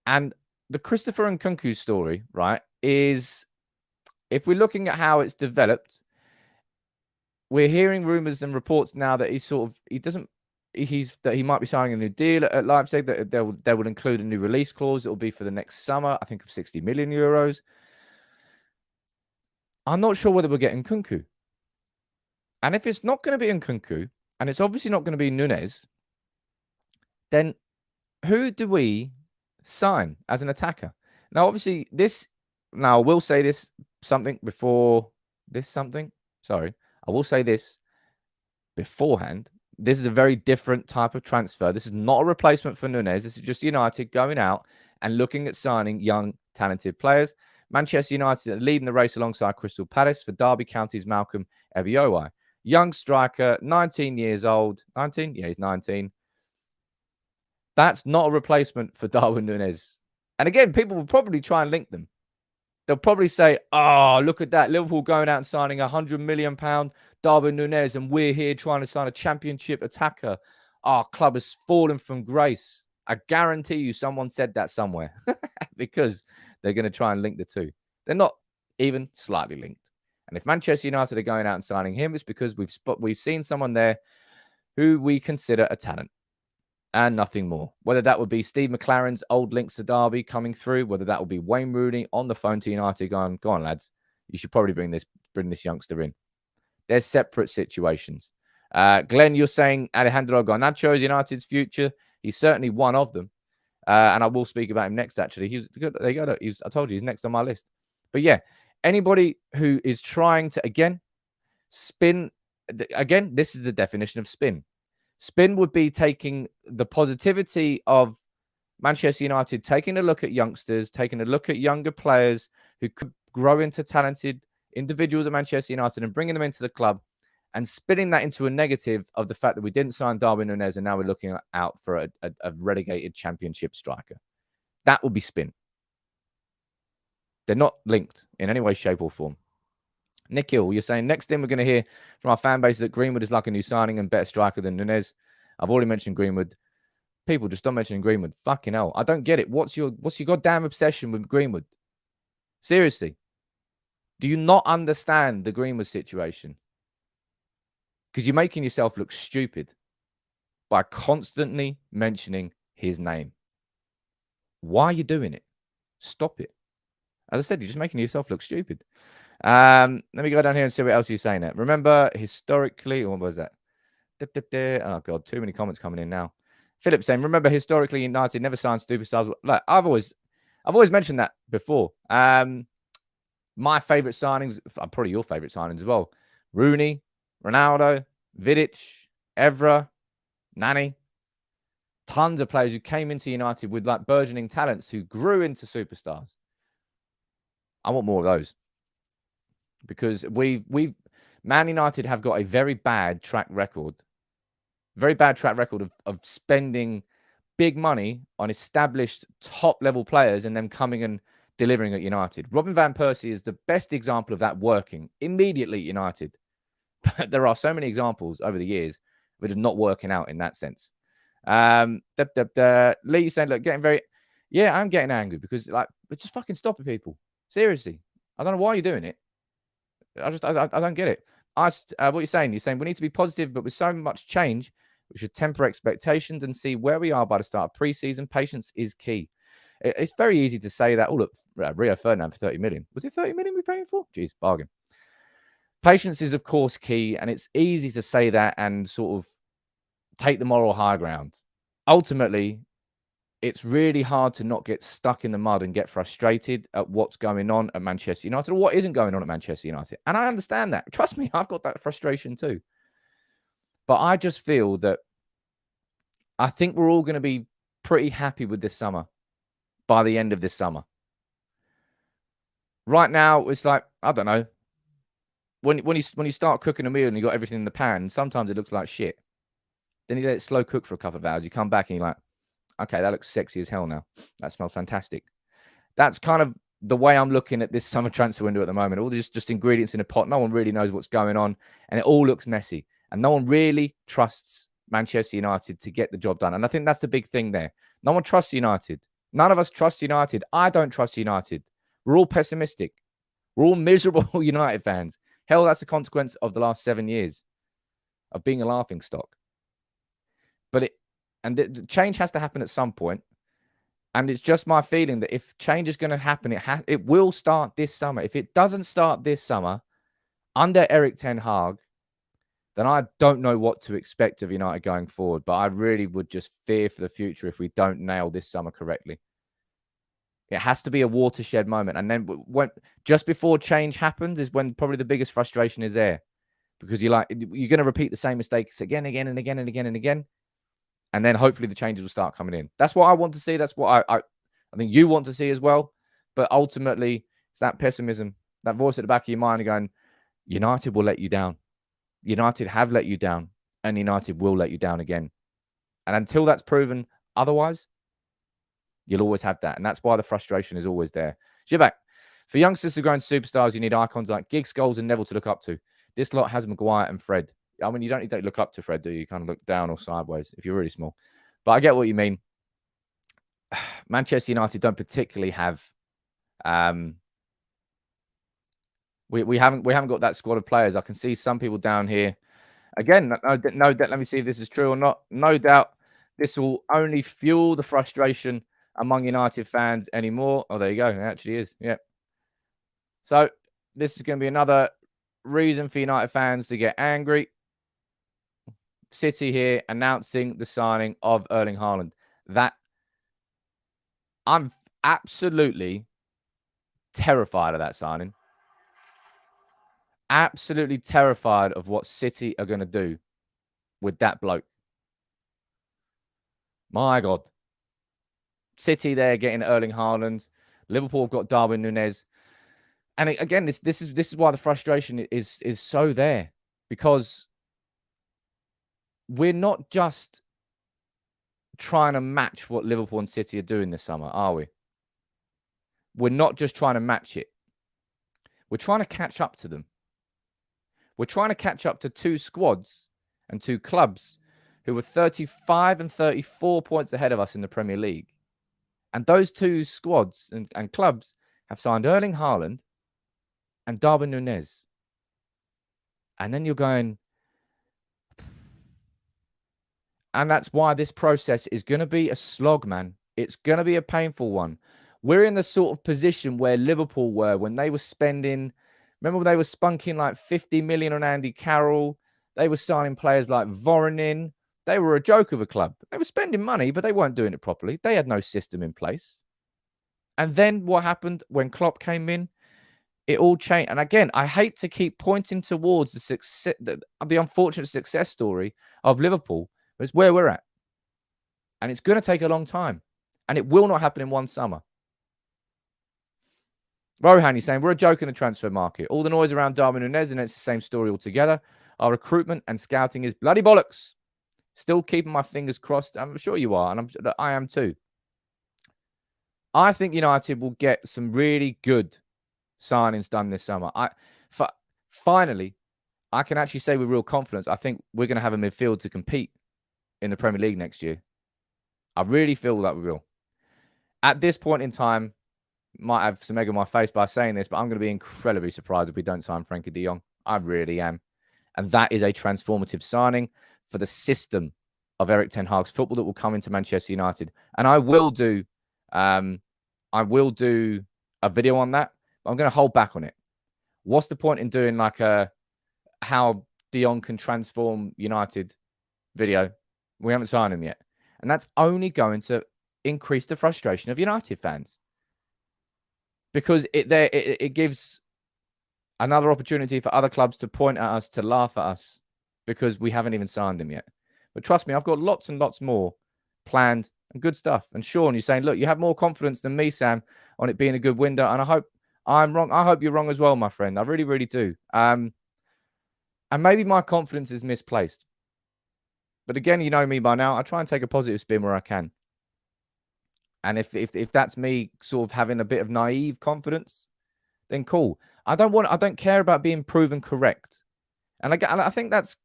And the Christopher Nkunku story, right, is if we're looking at how it's developed, we're hearing rumors and reports now that that he might be signing a new deal at Leipzig, that they would include a new release clause. It will be for the next summer, I think of 60 million euros. I'm not sure whether we're getting Nkunku. And if it's not going to be Nkunku, and it's obviously not going to be Nunez, then who do we sign as an attacker? Now, obviously, I will say this beforehand. This is a very different type of transfer. This is not a replacement for Nunez. This is just United going out and looking at signing young, talented players. Manchester United are leading the race alongside Crystal Palace for Derby County's Malcolm Ebiowai. Young striker, 19 years old. 19? Yeah, he's 19. That's not a replacement for Darwin Nunez. And again, people will probably try and link them. They'll probably say, oh, look at that. Liverpool going out and signing a £100 million Darwin Nunez, and we're here trying to sign a championship attacker. Our club has fallen from grace. I guarantee you someone said that somewhere because they're going to try and link the two. They're not even slightly linked. And if Manchester United are going out and signing him, it's because we've seen someone there who we consider a talent and nothing more. Whether that would be Steve McLaren's old links to Derby coming through, whether that would be Wayne Rooney on the phone to United going, go on, lads, you should probably bring this youngster in. They're separate situations. Glenn, you're saying Alejandro Garnacho is United's future. He's certainly one of them. And I will speak about him next, actually. There you go. I told you, he's next on my list. But yeah, anybody who is trying to, again, spin, again, this is the definition of spin. Spin would be taking the positivity of Manchester United, taking a look at youngsters, taking a look at younger players who could grow into talented individuals at Manchester United and bringing them into the club and spinning that into a negative of the fact that we didn't sign Darwin Nunez and now we're looking out for a relegated championship striker. That would be spin. They're not linked in any way, shape or form. Nikhil, you're saying next thing we're going to hear from our fan base is that Greenwood is like a new signing and better striker than Nunez. I've already mentioned Greenwood. People just don't mention Greenwood. Fucking hell. I don't get it. What's your goddamn obsession with Greenwood? Seriously. Do you not understand the Greenwood situation? Because you're making yourself look stupid by constantly mentioning his name. Why are you doing it? Stop it. As I said, you're just making yourself look stupid. Let me go down here and see what else you're saying there. Remember, historically, what was that? Oh, God, too many comments coming in now. Philip saying, remember, historically, United never signed superstars. Like, I've always mentioned that before. My favourite signings, probably your favourite signings as well. Rooney, Ronaldo, Vidic, Evra, Nani. Tons of players who came into United with like burgeoning talents who grew into superstars. I want more of those. Because Man United have got a very bad track record. Very bad track record of spending big money on established top-level players and them coming and delivering at United. Robin van Persie is the best example of that working immediately at United. But there are so many examples over the years of it not working out in that sense. Lee saying, look, getting very... Yeah, I'm getting angry because, like, just fucking stop it, people. Seriously. I don't know why you're doing it. I don't get it. What you're saying we need to be positive, but with so much change, we should temper expectations and see where we are by the start of pre-season. Patience is key. It's very easy to say that. Oh, look, Rio Ferdinand for 30 million. Was it 30 million we paid him for? Jeez, bargain. Patience is, of course, key, and it's easy to say that and sort of take the moral high ground. Ultimately, it's really hard to not get stuck in the mud and get frustrated at what's going on at Manchester United or what isn't going on at Manchester United. And I understand that. Trust me, I've got that frustration too. But I just feel that I think we're all going to be pretty happy with this summer by the end of this summer. Right now, it's like, I don't know. When you start cooking a meal and you got everything in the pan, sometimes it looks like shit. Then you let it slow cook for a couple of hours. You come back and you're like, okay, that looks sexy as hell now. That smells fantastic. That's kind of the way I'm looking at this summer transfer window at the moment. All these just ingredients in a pot. No one really knows what's going on. And it all looks messy. And no one really trusts Manchester United to get the job done. And I think that's the big thing there. No one trusts United. None of us trust United. I don't trust United. We're all pessimistic. We're all miserable United fans. Hell, that's the consequence of the last 7 years of being a laughingstock. But the change has to happen at some point. And it's just my feeling that if change is going to happen, it will start this summer. If it doesn't start this summer, under Erik Ten Hag, then I don't know what to expect of United going forward. But I really would just fear for the future if we don't nail this summer correctly. It has to be a watershed moment. And then just before change happens is when probably the biggest frustration is there. Because you're going to repeat the same mistakes again. And then hopefully the changes will start coming in. That's what I want to see. That's what I think you want to see as well. But ultimately, it's that pessimism, that voice at the back of your mind going, United will let you down. United have let you down. And United will let you down again. And until that's proven otherwise, you'll always have that. And that's why the frustration is always there. Shibak, for youngsters who are growing superstars, you need icons like Giggs, Scholes and Neville to look up to. This lot has Maguire and Fred. I mean, you don't need to look up to Fred, do you? You kind of look down or sideways if you're really small. But I get what you mean. Manchester United don't particularly have... We haven't got that squad of players. I can see some people down here. Again, no doubt. Let me see if this is true or not. No doubt this will only fuel the frustration among United fans anymore. Oh, there you go. It actually is. Yeah. So this is going to be another reason for United fans to get angry. City here announcing the signing of Erling Haaland. That I'm absolutely terrified of that signing. Absolutely terrified of what City are going to do with that bloke. My God. City there getting Erling Haaland. Liverpool have got Darwin Nunez. And again, this is why the frustration is so there. Because we're not just trying to match what Liverpool and City are doing this summer, are we? We're not just trying to match it. We're trying to catch up to them. We're trying to catch up to two squads and two clubs who were 35 and 34 points ahead of us in the Premier League. And those two squads and clubs have signed Erling Haaland and Darwin Nunez. And then you're going... And that's why this process is going to be a slog, man. It's going to be a painful one. We're in the sort of position where Liverpool were when they were spending... Remember when they were spunking like 50 million on Andy Carroll? They were signing players like Voronin. They were a joke of a club. They were spending money, but they weren't doing it properly. They had no system in place. And then what happened when Klopp came in? it all changed. And again, I hate to keep pointing towards the success, the unfortunate success story of Liverpool, but it's where we're at. And it's going to take a long time. And it will not happen in one summer. Rohan, he's saying, we're a joke in the transfer market. All the noise around Darwin Nunez, and it's the same story altogether. Our recruitment and scouting is bloody bollocks. Still keeping my fingers crossed. I'm sure you are, and I am too. I think United will get some really good signings done this summer. Finally, I can actually say with real confidence, I think we're going to have a midfield to compete in the Premier League next year. I really feel that we will. At this point in time, might have some egg on my face by saying this, but I'm going to be incredibly surprised if we don't sign Frenkie de Jong. I really am. And that is a transformative signing for the system of Erik Ten Hag's football that will come into Manchester United. And I will do a video on that, but I'm going to hold back on it. What's the point in doing like a how de Jong can transform United video? We haven't signed him yet. And that's only going to increase the frustration of United fans. Because it gives another opportunity for other clubs to point at us, to laugh at us, because we haven't even signed him yet. But trust me, I've got lots and lots more planned and good stuff. And Sean, you're saying, look, you have more confidence than me, Sam, on it being a good window. And I hope I'm wrong. I hope you're wrong as well, my friend. I really, really do. And maybe my confidence is misplaced. But again, you know me by now. I try and take a positive spin where I can. And if that's me sort of having a bit of naive confidence, then cool. I don't care about being proven correct. And I think that's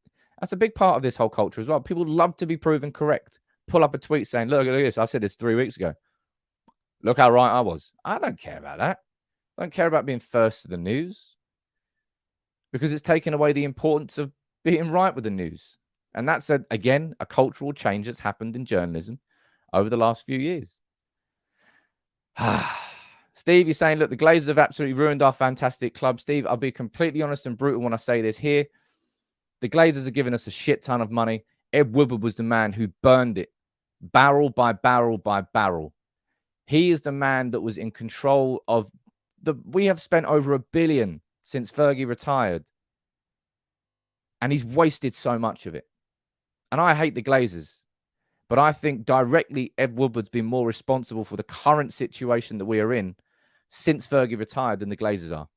a big part of this whole culture as well. People love to be proven correct. Pull up a tweet saying, look at this. I said this 3 weeks ago. Look how right I was. I don't care about that. I don't care about being first to the news. Because it's taken away the importance of being right with the news. And that's, again, a cultural change that's happened in journalism over the last few years. Steve, you're saying, look, the Glazers have absolutely ruined our fantastic club. Steve, I'll be completely honest and brutal when I say this here. The Glazers are giving us a shit ton of money. Ed Woodward was the man who burned it barrel by barrel by barrel. He is the man that was in control of we have spent over $1 billion since Fergie retired. And he's wasted so much of it. And I hate the Glazers. But I think directly Ed Woodward's been more responsible for the current situation that we are in since Fergie retired than the Glazers are.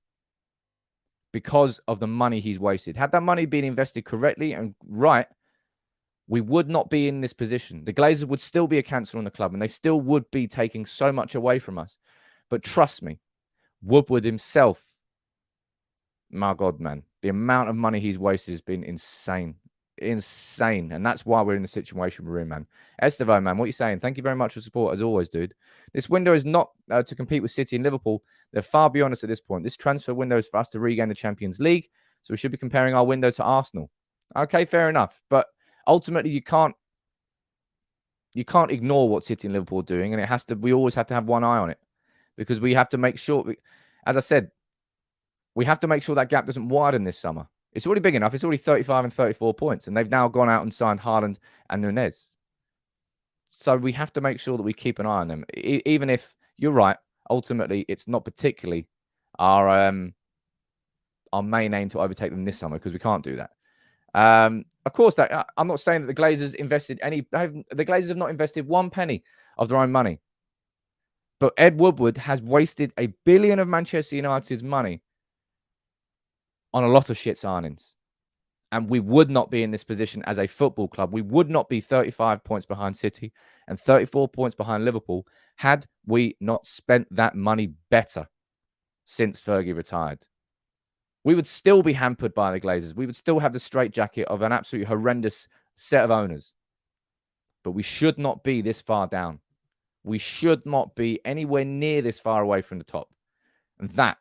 Because of the money he's wasted. Had that money been invested correctly and right, we would not be in this position. The Glazers would still be a cancer on the club and they still would be taking so much away from us. But trust me, Woodward himself, my God, man, the amount of money he's wasted has been insane. Insane. And that's why we're in the situation we're in, man. Estevo, man, what are you saying? Thank you very much for support, as always, dude. This window is not to compete with City and Liverpool. They're far beyond us at this point. This transfer window is for us to regain the Champions League. So we should be comparing our window to Arsenal. Okay, fair enough. But ultimately, you can't ignore what City and Liverpool are doing. And we always have to have one eye on it. Because we have to make sure, as I said, we have to make sure that gap doesn't widen this summer. It's already big enough. It's already 35 and 34 points. And they've now gone out and signed Haaland and Nunez. So we have to make sure that we keep an eye on them. Even if you're right, ultimately, it's not particularly our main aim to overtake them this summer because we can't do that. Of course, I'm not saying that the Glazers invested the Glazers have not invested one penny of their own money. But Ed Woodward has wasted $1 billion of Manchester United's money on a lot of shit signings. And we would not be in this position as a football club. We would not be 35 points behind City and 34 points behind Liverpool had we not spent that money better since Fergie retired. We would still be hampered by the Glazers. We would still have the straitjacket of an absolutely horrendous set of owners. But we should not be this far down. We should not be anywhere near this far away from the top. And that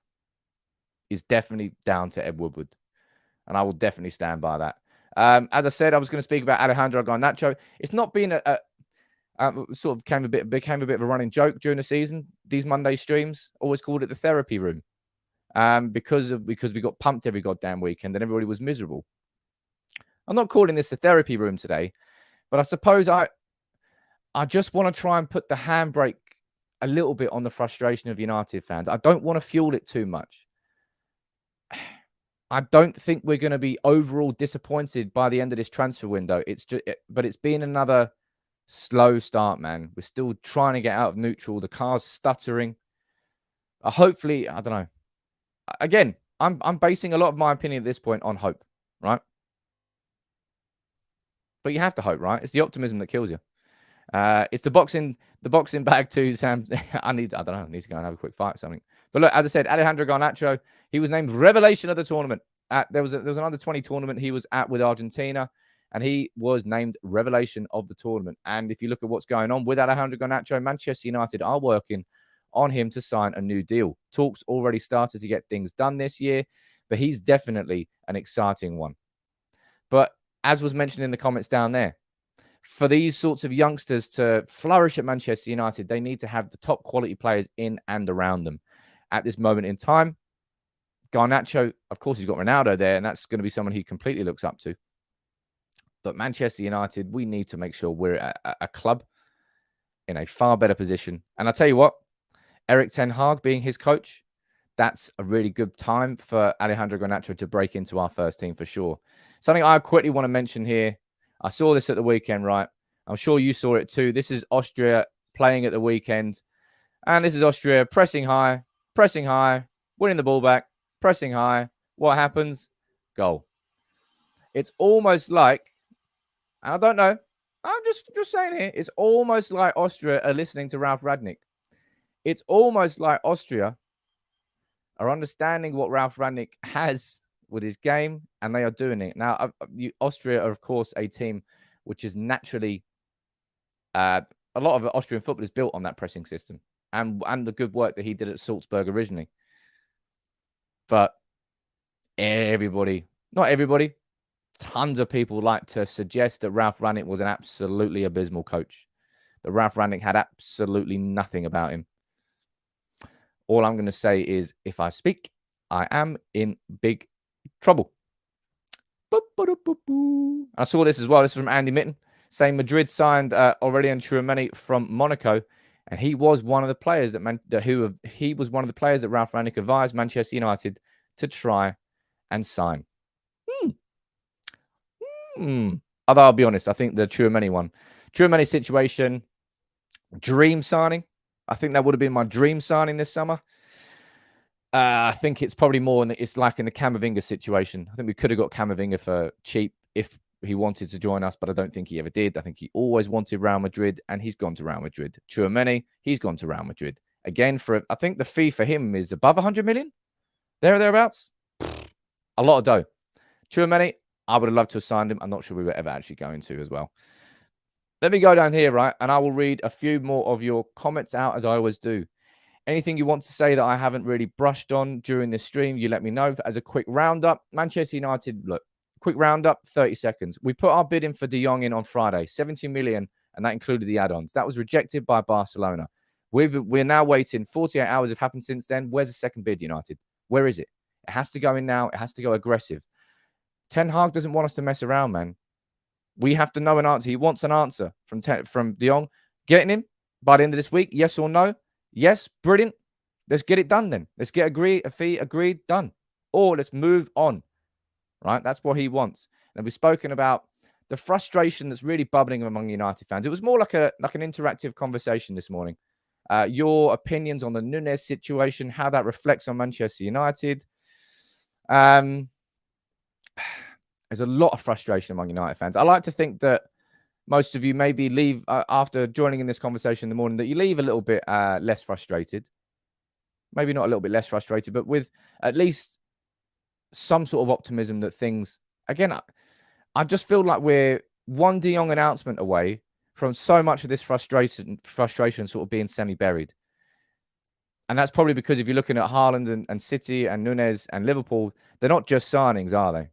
is definitely down to Ed Woodward. And I will definitely stand by that. As I said, I was going to speak about Alejandro Garnacho. It's not been sort of became a bit of a running joke during the season. These Monday streams, always called it the therapy room. Because we got pumped every goddamn weekend and everybody was miserable. I'm not calling this the therapy room today, but I suppose I just want to try and put the handbrake a little bit on the frustration of United fans. I don't want to fuel it too much. I don't think we're going to be overall disappointed by the end of this transfer window. But it's been another slow start, man. We're still trying to get out of neutral. The car's stuttering. Hopefully, I don't know. Again, I'm basing a lot of my opinion at this point on hope, right? But you have to hope, right? It's the optimism that kills you. It's the boxing bag too, Sam. I need to go and have a quick fight or something. But look, as I said, Alejandro Garnacho, he was named revelation of the tournament. There was an under-20 tournament he was at with Argentina, and he was named revelation of the tournament. And if you look at what's going on with Alejandro Garnacho, Manchester United are working on him to sign a new deal. Talks already started to get things done this year, but he's definitely an exciting one. But as was mentioned in the comments down there, for these sorts of youngsters to flourish at Manchester United, they need to have the top quality players in and around them. At this moment in time, Garnacho, of course, he's got Ronaldo there, and that's going to be someone he completely looks up to. But Manchester United, we need to make sure we're a club in a far better position. And I'll tell you what, Erik Ten Hag being his coach, that's a really good time for Alejandro Garnacho to break into our first team for sure. Something I quickly want to mention here. I saw this at the weekend, right? I'm sure you saw it too. This is Austria playing at the weekend. And this is Austria pressing high, winning the ball back, pressing high. What happens? Goal. It's almost like, I don't know, I'm just saying here, it's almost like Austria are listening to Ralf Rangnick. It's almost like Austria are understanding what Ralf Rangnick has with his game, and they are doing it. Now, Austria are, of course, a team which is naturally, a lot of Austrian football is built on that pressing system and the good work that he did at Salzburg originally. But not everybody, tons of people like to suggest that Ralf Rangnick was an absolutely abysmal coach, that Ralf Rangnick had absolutely nothing about him. All I'm going to say is, if I speak, I am in big trouble. I saw this as well. This is from Andy Mitten, saying Madrid signed Aurelien Tchouameni from Monaco, and he was one of the players that Ralf Rangnick advised Manchester United to try and sign. Although I'll be honest, I think the Tchouameni situation, dream signing. I think that would have been my dream signing this summer. I think it's probably more, it's like in the Camavinga situation. I think we could have got Camavinga for cheap if he wanted to join us, but I don't think he ever did. I think he always wanted Real Madrid, and he's gone to Real Madrid. Tchouameni, he's gone to Real Madrid. Again, I think the fee for him is above 100 million. Thereabouts. A lot of dough. Tchouameni, I would have loved to have signed him. I'm not sure we were ever actually going to as well. Let me go down here, right? And I will read a few more of your comments out, as I always do. Anything you want to say that I haven't really brushed on during this stream, you let me know. As a quick roundup, Manchester United, look, quick roundup, 30 seconds. We put our bid in for De Jong in on Friday, 70 million, and that included the add-ons. That was rejected by Barcelona. We're now waiting. 48 hours have happened since then. Where's the second bid, United? Where is it? It has to go in now. It has to go aggressive. Ten Hag doesn't want us to mess around, man. We have to know an answer. He wants an answer from De Jong. Getting him by the end of this week, yes or no? Yes, brilliant. Let's get it done then. Let's get a fee agreed, done. Or let's move on, right? That's what he wants. And we've spoken about the frustration that's really bubbling among United fans. It was more like an interactive conversation this morning. Your opinions on the Nunez situation, how that reflects on Manchester United. There's a lot of frustration among United fans. I like to think that most of you maybe leave after joining in this conversation in the morning, that you leave a little bit less frustrated. Maybe not a little bit less frustrated, but with at least some sort of optimism that things, again, I just feel like we're one De Jong announcement away from so much of this frustration sort of being semi-buried. And that's probably because if you're looking at Haaland and City and Nunez and Liverpool, they're not just signings, are they?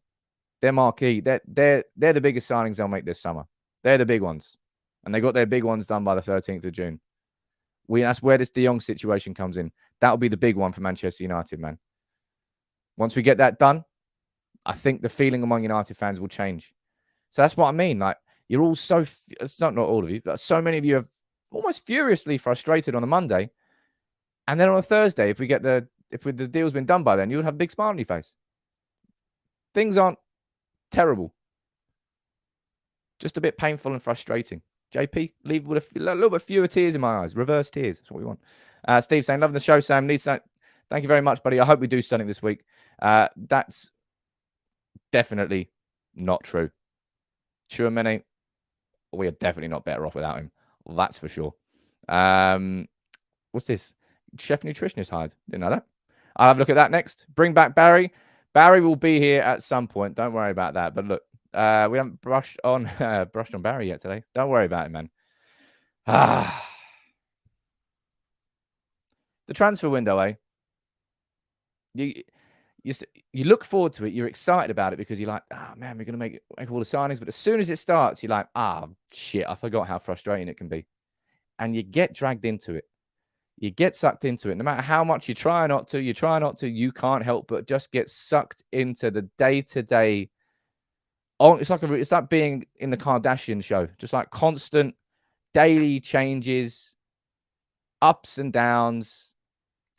They're marquee. They're the biggest signings they'll make this summer. They're the big ones. And they got their big ones done by the 13th of June. That's where this De Jong situation comes in. That'll be the big one for Manchester United, man. Once we get that done, I think the feeling among United fans will change. So that's what I mean. Like, you're all so, it's not all of you, but so many of you are almost furiously frustrated on a Monday. And then on a Thursday, if the deal's been done by then, you would have a big smile on your face. Things aren't terrible. Just a bit painful and frustrating. JP, leave with a little bit fewer tears in my eyes. Reverse tears. That's what we want. Steve saying, loving the show, Sam. Thank you very much, buddy. I hope we do something this week. That's definitely not true. Chouameni, we are definitely not better off without him. Well, that's for sure. What's this? Chef Nutritionist hired. Didn't know that. I'll have a look at that next. Bring back Barry. Barry will be here at some point. Don't worry about that. But look, we haven't brushed on Barry yet today. Don't worry about it, man. The transfer window, eh? You look forward to it. You're excited about it because you're like, oh, man, we're going to make all the signings. But as soon as it starts, you're like, shit, I forgot how frustrating it can be. And you get dragged into it. You get sucked into it. No matter how much you try not to, you can't help but just get sucked into the day-to-day. It's like being in the Kardashian show. Just like constant daily changes, ups and downs.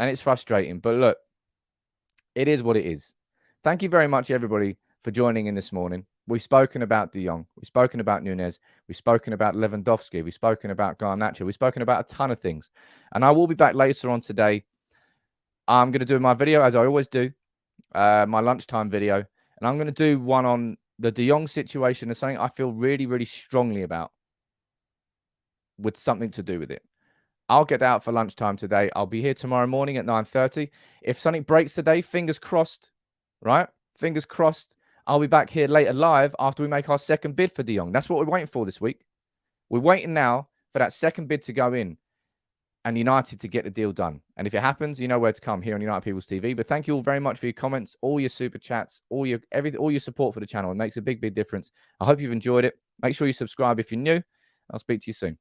And it's frustrating. But look, it is what it is. Thank you very much, everybody, for joining in this morning. We've spoken about De Jong. We've spoken about Nunez. We've spoken about Lewandowski. We've spoken about Garnacho. We've spoken about a ton of things. And I will be back later on today. I'm going to do my video, as I always do, my lunchtime video. And I'm going to do one on the De Jong situation as something I feel really, really strongly about with something to do with it. I'll get out for lunchtime today. I'll be here tomorrow morning at 9:30. If something breaks today, fingers crossed, right? Fingers crossed. I'll be back here later live after we make our second bid for De Jong. That's what we're waiting for this week. We're waiting now for that second bid to go in and United to get the deal done. And if it happens, you know where to come here on United People's TV. But thank you all very much for your comments, all your super chats, all your support for the channel. It makes a big, big difference. I hope you've enjoyed it. Make sure you subscribe if you're new. I'll speak to you soon.